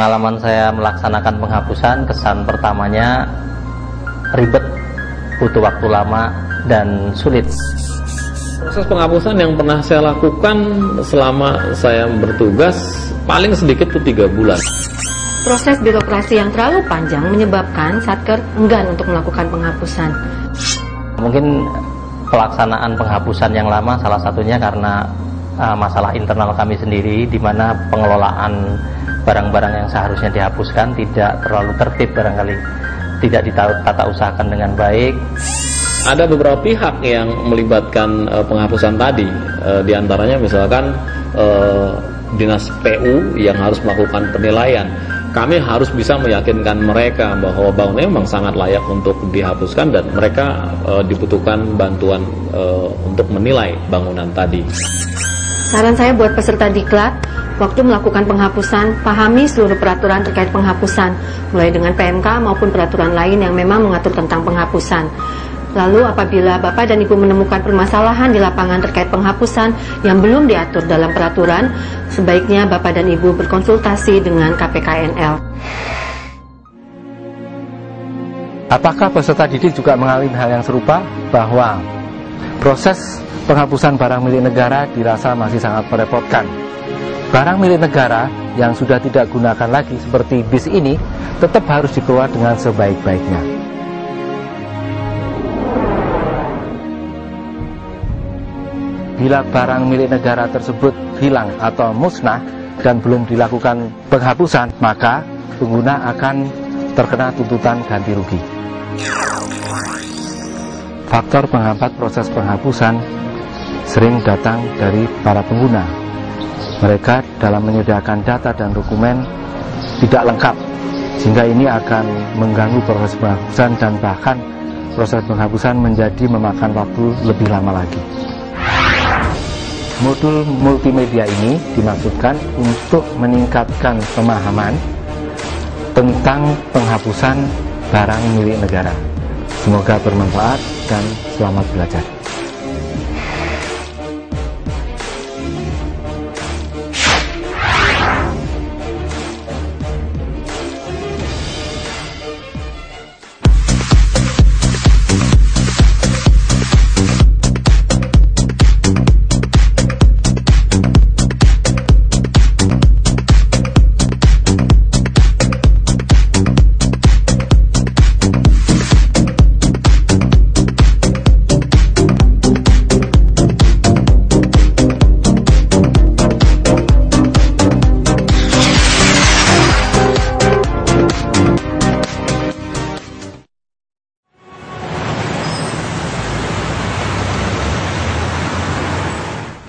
Pengalaman saya melaksanakan penghapusan, kesan pertamanya ribet, butuh waktu lama dan sulit. Proses penghapusan yang pernah saya lakukan selama saya bertugas paling sedikit itu 3 bulan. Proses birokrasi yang terlalu panjang menyebabkan Satker enggan untuk melakukan penghapusan. Mungkin pelaksanaan penghapusan yang lama salah satunya karena masalah internal kami sendiri, di mana pengelolaan barang-barang yang seharusnya dihapuskan tidak terlalu tertib, barangkali tidak ditata usahakan dengan baik. Ada beberapa pihak yang melibatkan penghapusan tadi, diantaranya misalkan Dinas PU yang harus melakukan penilaian. Kami harus bisa meyakinkan mereka bahwa bangunan memang sangat layak untuk dihapuskan dan mereka dibutuhkan bantuan untuk menilai bangunan tadi. Saran saya buat peserta diklat, waktu melakukan penghapusan, pahami seluruh peraturan terkait penghapusan, mulai dengan PMK maupun peraturan lain yang memang mengatur tentang penghapusan. Lalu apabila Bapak dan Ibu menemukan permasalahan di lapangan terkait penghapusan yang belum diatur dalam peraturan, sebaiknya Bapak dan Ibu berkonsultasi dengan KPKNL. Apakah peserta didik juga mengalami hal yang serupa, bahwa proses penghapusan barang milik negara dirasa masih sangat merepotkan? Barang milik negara yang sudah tidak gunakan lagi seperti bis ini tetap harus dikelola dengan sebaik-baiknya. Bila barang milik negara tersebut hilang atau musnah dan belum dilakukan penghapusan, maka pengguna akan terkena tuntutan ganti rugi. Faktor penghambat proses penghapusan sering datang dari para pengguna. Mereka dalam menyediakan data dan dokumen tidak lengkap, sehingga ini akan mengganggu proses penghapusan dan bahkan proses penghapusan menjadi memakan waktu lebih lama lagi. Modul multimedia ini dimaksudkan untuk meningkatkan pemahaman tentang penghapusan barang milik negara. Semoga bermanfaat dan selamat belajar.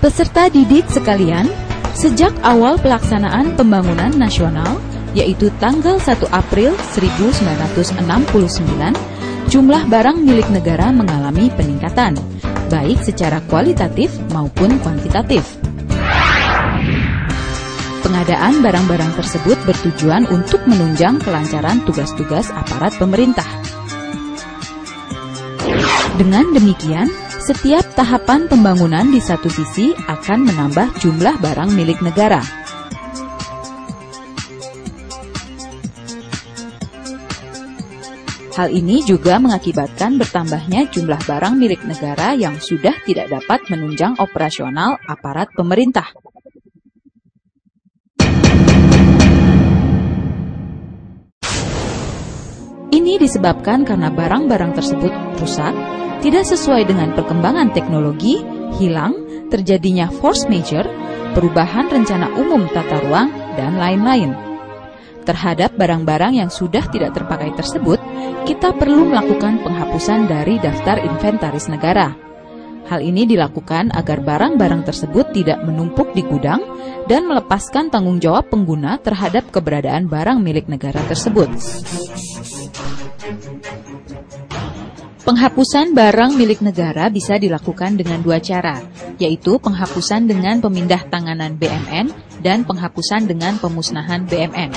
Peserta didik sekalian, sejak awal pelaksanaan pembangunan nasional, yaitu tanggal 1 April 1969, jumlah barang milik negara mengalami peningkatan, baik secara kualitatif maupun kuantitatif. Pengadaan barang-barang tersebut bertujuan untuk menunjang kelancaran tugas-tugas aparat pemerintah. Dengan demikian, setiap tahapan pembangunan di satu sisi akan menambah jumlah barang milik negara. Hal ini juga mengakibatkan bertambahnya jumlah barang milik negara yang sudah tidak dapat menunjang operasional aparat pemerintah. Ini disebabkan karena barang-barang tersebut rusak, tidak sesuai dengan perkembangan teknologi, hilang, terjadinya force majeure, perubahan rencana umum tata ruang, dan lain-lain. Terhadap barang-barang yang sudah tidak terpakai tersebut, kita perlu melakukan penghapusan dari daftar inventaris negara. Hal ini dilakukan agar barang-barang tersebut tidak menumpuk di gudang dan melepaskan tanggung jawab pengguna terhadap keberadaan barang milik negara tersebut. Penghapusan barang milik negara bisa dilakukan dengan dua cara, yaitu penghapusan dengan pemindah tanganan BMN dan penghapusan dengan pemusnahan BMN.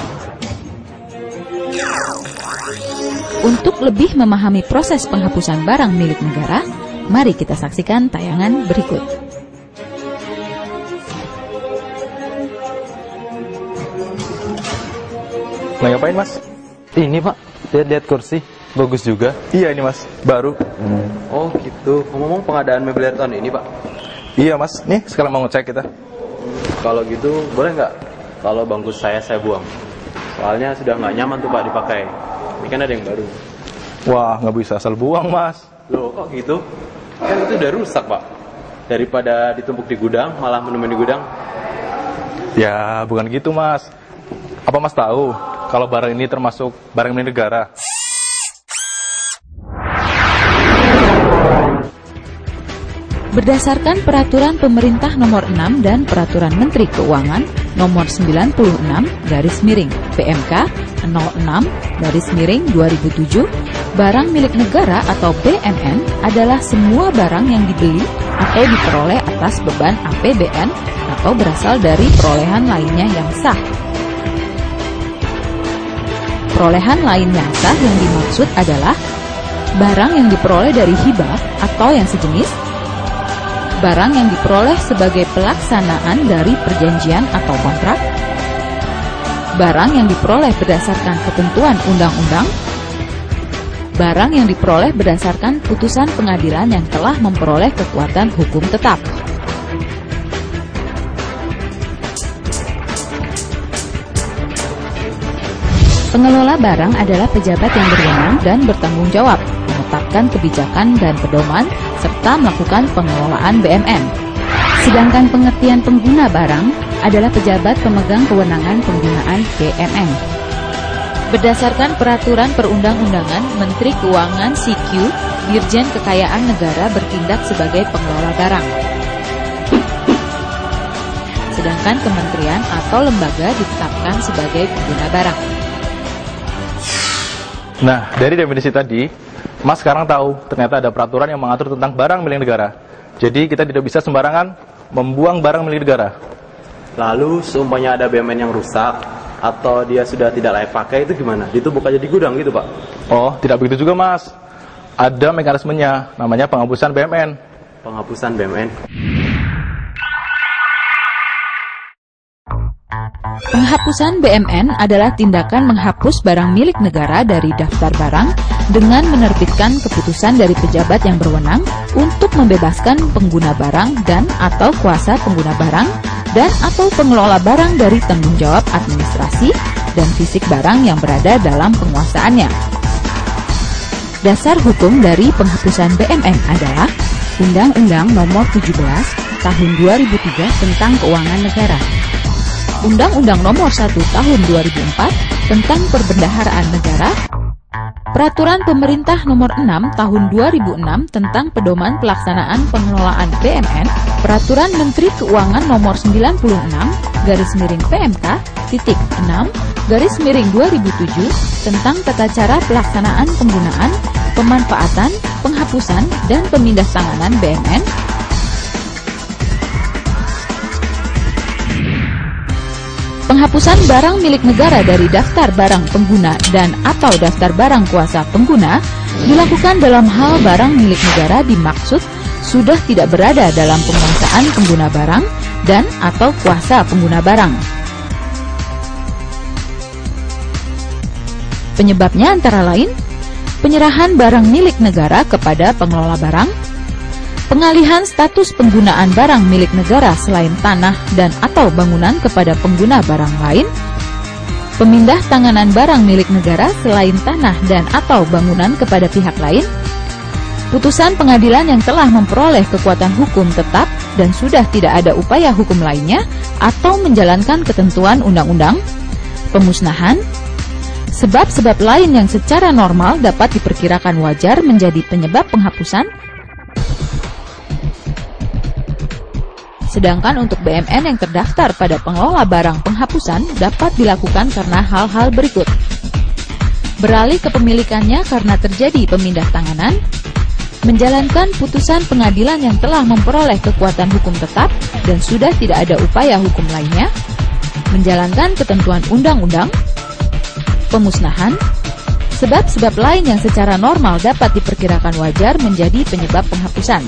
Untuk lebih memahami proses penghapusan barang milik negara, mari kita saksikan tayangan berikut. Lagi ngapain, Mas? Ini Pak, lihat-lihat kursi, bagus juga. Iya ini, Mas, baru. Oh gitu. Ngomong pengadaan meubilir tahun ini, Pak. Iya, Mas. Nih, sekarang mau ngecek kita. Kalau gitu boleh nggak kalau bangku saya buang? Soalnya sudah nggak nyaman tuh Pak dipakai. Ini kan ada yang baru. Wah, nggak bisa asal buang, Mas. Loh kok gitu? Kan itu udah rusak Pak. Daripada ditumpuk di gudang malah menemukan di gudang. Ya, bukan gitu, Mas. Apa Mas tahu kalau barang ini termasuk barang milik negara? Berdasarkan Peraturan Pemerintah Nomor 6 dan Peraturan Menteri Keuangan Nomor 96 PMK 06 2007, barang milik negara atau BMN adalah semua barang yang dibeli atau diperoleh atas beban APBN atau berasal dari perolehan lainnya yang sah. Perolehan lain yang sah yang dimaksud adalah barang yang diperoleh dari hibah atau yang sejenis, barang yang diperoleh sebagai pelaksanaan dari perjanjian atau kontrak, barang yang diperoleh berdasarkan ketentuan undang-undang, barang yang diperoleh berdasarkan putusan pengadilan yang telah memperoleh kekuatan hukum tetap. Pengelola barang adalah pejabat yang berwenang dan bertanggung jawab menetapkan kebijakan dan pedoman serta melakukan pengelolaan BMN. Sedangkan pengertian pengguna barang adalah pejabat pemegang kewenangan penggunaan BMN. Berdasarkan Peraturan Perundang-undangan, Menteri Keuangan CQ, Dirjen Kekayaan Negara bertindak sebagai pengelola barang. Sedangkan kementerian atau lembaga ditetapkan sebagai pengguna barang. Nah, dari definisi tadi, Mas sekarang tahu ternyata ada peraturan yang mengatur tentang barang milik negara. Jadi kita tidak bisa sembarangan membuang barang milik negara. Lalu seumpamanya ada BMN yang rusak atau dia sudah tidak layak pakai itu gimana? Ditumpuk aja di gudang gitu Pak? Oh, tidak begitu juga, Mas. Ada mekanismenya, namanya penghapusan BMN. Penghapusan BMN. Penghapusan BMN adalah tindakan menghapus barang milik negara dari daftar barang dengan menerbitkan keputusan dari pejabat yang berwenang untuk membebaskan pengguna barang dan atau kuasa pengguna barang dan atau pengelola barang dari tanggung jawab administrasi dan fisik barang yang berada dalam penguasaannya. Dasar hukum dari penghapusan BMN adalah Undang-Undang Nomor 17 Tahun 2003 tentang Keuangan Negara, Undang-Undang Nomor 1 Tahun 2004 tentang Perbendaharaan Negara, Peraturan Pemerintah Nomor 6 Tahun 2006 tentang Pedoman Pelaksanaan Pengelolaan BMN, Peraturan Menteri Keuangan Nomor 96/PMK-6/2007 tentang tata cara pelaksanaan penggunaan, pemanfaatan, penghapusan, dan pemindahtanganan BMN. Penghapusan barang milik negara dari daftar barang pengguna dan atau daftar barang kuasa pengguna dilakukan dalam hal barang milik negara dimaksud sudah tidak berada dalam penguasaan pengguna barang dan atau kuasa pengguna barang. Penyebabnya antara lain penyerahan barang milik negara kepada pengelola barang, pengalihan status penggunaan barang milik negara selain tanah dan atau bangunan kepada pengguna barang lain, pemindah tanganan barang milik negara selain tanah dan atau bangunan kepada pihak lain, putusan pengadilan yang telah memperoleh kekuatan hukum tetap dan sudah tidak ada upaya hukum lainnya atau menjalankan ketentuan undang-undang, pemusnahan, sebab-sebab lain yang secara normal dapat diperkirakan wajar menjadi penyebab penghapusan. Sedangkan untuk BMN yang terdaftar pada pengelola barang, penghapusan dapat dilakukan karena hal-hal berikut: beralih kepemilikannya karena terjadi pemindah tanganan, menjalankan putusan pengadilan yang telah memperoleh kekuatan hukum tetap dan sudah tidak ada upaya hukum lainnya, menjalankan ketentuan undang-undang, pemusnahan, sebab-sebab lain yang secara normal dapat diperkirakan wajar menjadi penyebab penghapusan.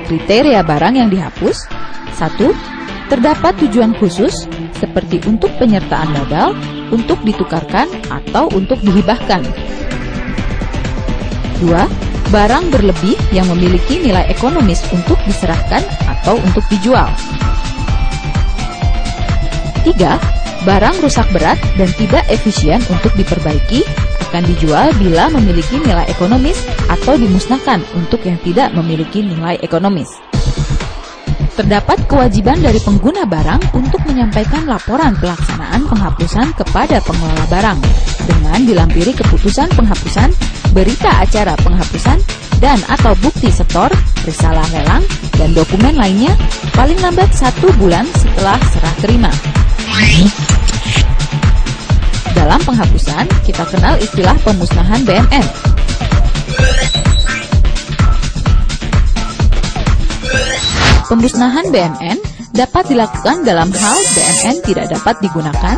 Kriteria barang yang dihapus: 1. Terdapat tujuan khusus seperti untuk penyertaan modal, untuk ditukarkan, atau untuk dihibahkan. 2. Barang berlebih yang memiliki nilai ekonomis untuk diserahkan atau untuk dijual. 3. Barang rusak berat dan tidak efisien untuk diperbaiki akan dijual bila memiliki nilai ekonomis atau dimusnahkan untuk yang tidak memiliki nilai ekonomis. Terdapat kewajiban dari pengguna barang untuk menyampaikan laporan pelaksanaan penghapusan kepada pengelola barang dengan dilampiri keputusan penghapusan, berita acara penghapusan, dan atau bukti setor, risalah lelang, dan dokumen lainnya paling lambat 1 bulan setelah serah terima. Dalam penghapusan, kita kenal istilah pemusnahan BMN. Pemusnahan BMN dapat dilakukan dalam hal BMN tidak dapat digunakan,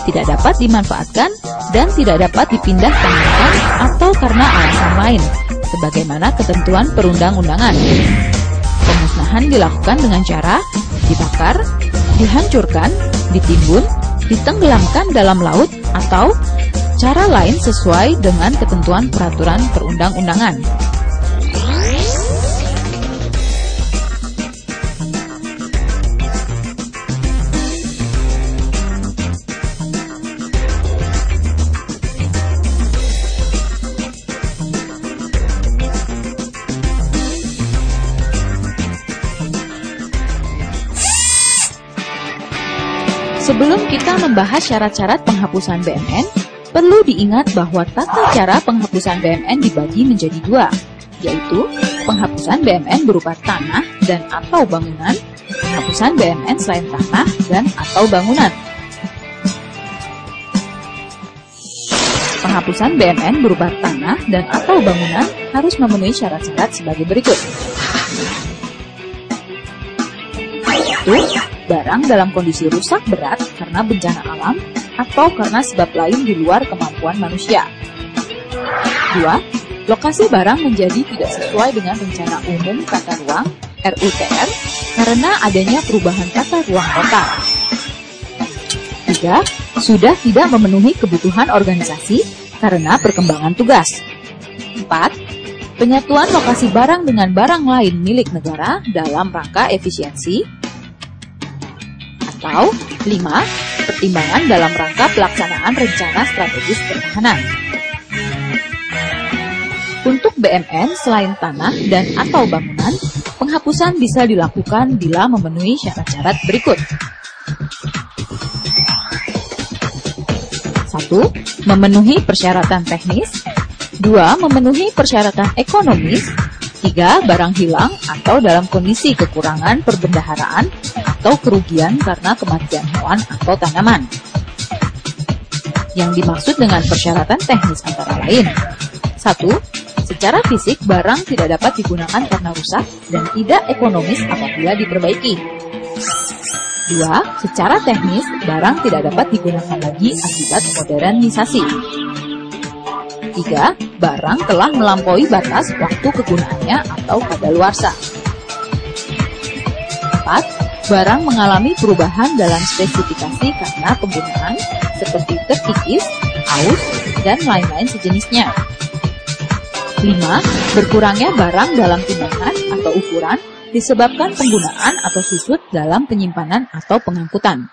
tidak dapat dimanfaatkan, dan tidak dapat dipindah tangankan atau karena alasan lain, sebagaimana ketentuan perundang-undangan. Pemusnahan dilakukan dengan cara dibakar, dihancurkan, ditimbun, ditenggelamkan dalam laut, atau cara lain sesuai dengan ketentuan peraturan perundang-undangan. Sebelum kita membahas syarat-syarat penghapusan BMN, perlu diingat bahwa tata cara penghapusan BMN dibagi menjadi 2, yaitu penghapusan BMN berupa tanah dan atau bangunan, penghapusan BMN selain tanah dan atau bangunan. Penghapusan BMN berupa tanah dan atau bangunan harus memenuhi syarat-syarat sebagai berikut. 1. Barang dalam kondisi rusak berat karena bencana alam atau karena sebab lain di luar kemampuan manusia. 2. Lokasi barang menjadi tidak sesuai dengan rencana umum tata ruang RUTR karena adanya perubahan tata ruang kota. 3. Sudah tidak memenuhi kebutuhan organisasi karena perkembangan tugas. 4. Penyatuan lokasi barang dengan barang lain milik negara dalam rangka efisiensi. Atau 5. Pertimbangan dalam rangka pelaksanaan rencana strategis pertahanan. Untuk BMN selain tanah dan atau bangunan, penghapusan bisa dilakukan bila memenuhi syarat-syarat berikut. 1. Memenuhi persyaratan teknis. 2. Memenuhi persyaratan ekonomis. 3. Barang hilang atau dalam kondisi kekurangan perbendaharaan atau kerugian karena kematian hewan atau tanaman. Yang dimaksud dengan persyaratan teknis antara lain: 1. Secara fisik barang tidak dapat digunakan karena rusak dan tidak ekonomis apabila diperbaiki. 2. Secara teknis barang tidak dapat digunakan lagi akibat modernisasi. 3. Barang telah melampaui batas waktu kegunaannya atau kadaluarsa. 4. Barang mengalami perubahan dalam spesifikasi karena penggunaan seperti terkikis, aus, dan lain-lain sejenisnya. 5. Berkurangnya barang dalam timbangan atau ukuran disebabkan penggunaan atau susut dalam penyimpanan atau pengangkutan.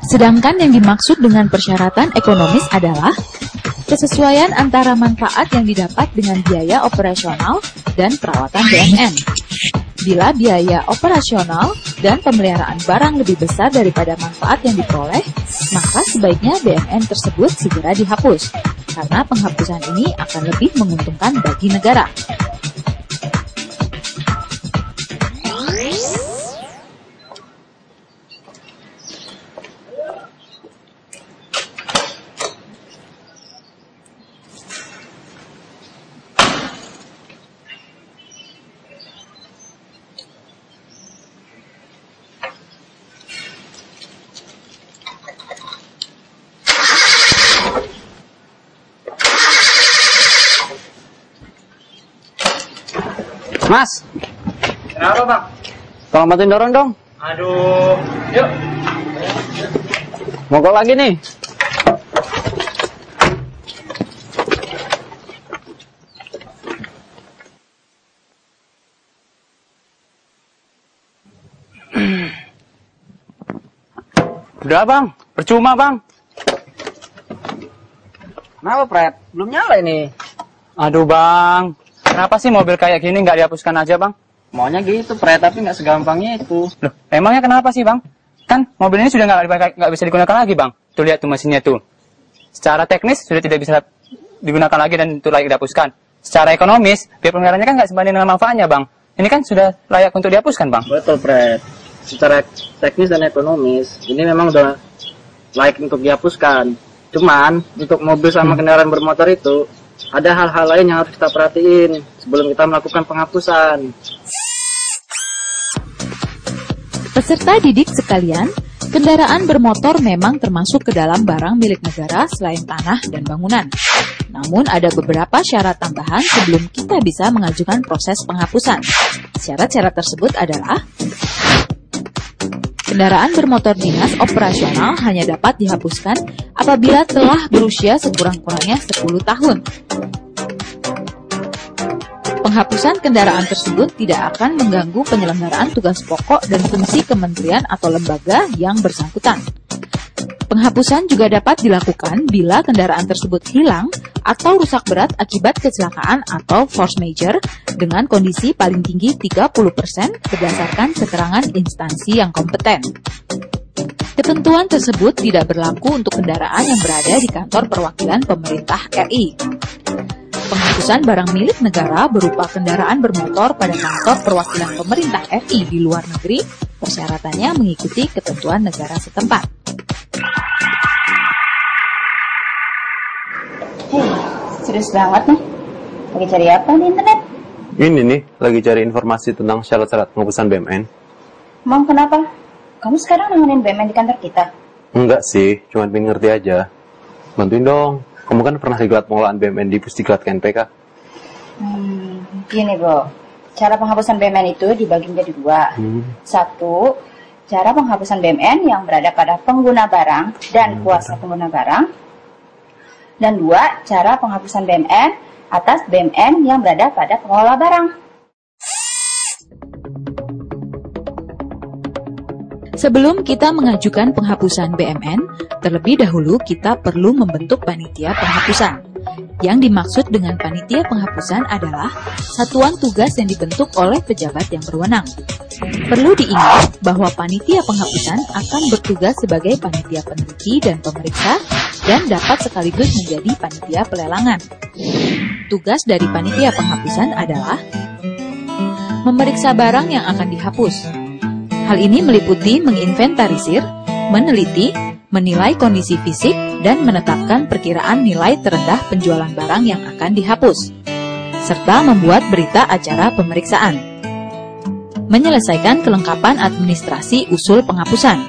Sedangkan yang dimaksud dengan persyaratan ekonomis adalah kesesuaian antara manfaat yang didapat dengan biaya operasional dan perawatan BMN. Bila biaya operasional dan pemeliharaan barang lebih besar daripada manfaat yang diperoleh, maka sebaiknya BMN tersebut segera dihapus, karena penghapusan ini akan lebih menguntungkan bagi negara. Mas, kenapa bang? Tolong bantuin dorong dong. Aduh, yuk. Mogok lagi nih. Udah bang, percuma bang. Kenapa Pret? Belum nyala ini. Aduh bang, kenapa sih mobil kayak gini nggak dihapuskan aja bang? Maunya gitu Pret, tapi nggak segampangnya itu. Loh, emangnya kenapa sih bang? Kan mobil ini sudah nggak bisa digunakan lagi bang. Tuh lihat tuh mesinnya tuh. Secara teknis sudah tidak bisa digunakan lagi dan itu layak dihapuskan. Secara ekonomis, biaya pelanggarannya kan nggak sebanding dengan manfaatnya bang. Ini kan sudah layak untuk dihapuskan bang. Betul Pret. Secara teknis dan ekonomis, ini memang udah layak untuk dihapuskan. Cuman, untuk mobil sama kendaraan bermotor itu, ada hal-hal lain yang harus kita perhatiin sebelum kita melakukan penghapusan. Peserta didik sekalian, kendaraan bermotor memang termasuk ke dalam barang milik negara selain tanah dan bangunan. Namun ada beberapa syarat tambahan sebelum kita bisa mengajukan proses penghapusan. Syarat-syarat tersebut adalah kendaraan bermotor dinas operasional hanya dapat dihapuskan apabila telah berusia sekurang-kurangnya 10 tahun. Penghapusan kendaraan tersebut tidak akan mengganggu penyelenggaraan tugas pokok dan fungsi kementerian atau lembaga yang bersangkutan. Penghapusan juga dapat dilakukan bila kendaraan tersebut hilang atau rusak berat akibat kecelakaan atau force majeure dengan kondisi paling tinggi 30% berdasarkan keterangan instansi yang kompeten. Ketentuan tersebut tidak berlaku untuk kendaraan yang berada di kantor perwakilan pemerintah RI. Penghapusan barang milik negara berupa kendaraan bermotor pada kantor perwakilan pemerintah RI di luar negeri, persyaratannya mengikuti ketentuan negara setempat. Serius banget nih. Lagi cari apa di internet? Ini nih, lagi cari informasi tentang syarat-syarat penghapusan BMN. Mam, kenapa? Kamu sekarang nanganin BMN di kantor kita? Enggak sih, cuma pengen ngerti aja. Bantuin dong. Kamu kan pernah diklat pengelolaan BMN di Pusdiklat KNPK. Gini bro, cara penghapusan BMN itu dibagi menjadi dua. Satu, cara penghapusan BMN yang berada pada pengguna barang dan kuasa pengguna barang. Dan dua, cara penghapusan BMN atas BMN yang berada pada pengelola barang. Sebelum kita mengajukan penghapusan BMN, terlebih dahulu kita perlu membentuk panitia penghapusan. Yang dimaksud dengan panitia penghapusan adalah satuan tugas yang dibentuk oleh pejabat yang berwenang. Perlu diingat bahwa panitia penghapusan akan bertugas sebagai panitia peneliti dan pemeriksa dan dapat sekaligus menjadi panitia pelelangan. Tugas dari panitia penghapusan adalah memeriksa barang yang akan dihapus. Hal ini meliputi menginventarisir, meneliti, menilai kondisi fisik, dan menetapkan perkiraan nilai terendah penjualan barang yang akan dihapus, serta membuat berita acara pemeriksaan. Menyelesaikan kelengkapan administrasi usul penghapusan.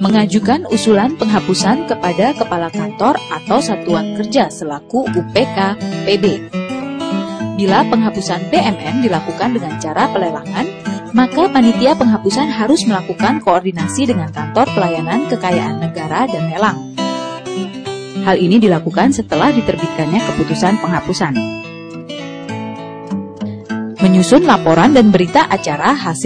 Mengajukan usulan penghapusan kepada Kepala Kantor atau Satuan Kerja selaku UPK PB. Bila penghapusan BMN dilakukan dengan cara pelelangan, maka panitia penghapusan harus melakukan koordinasi dengan Kantor Pelayanan Kekayaan Negara dan Lelang. Hal ini dilakukan setelah diterbitkannya keputusan penghapusan. Menyusun laporan dan berita acara hasil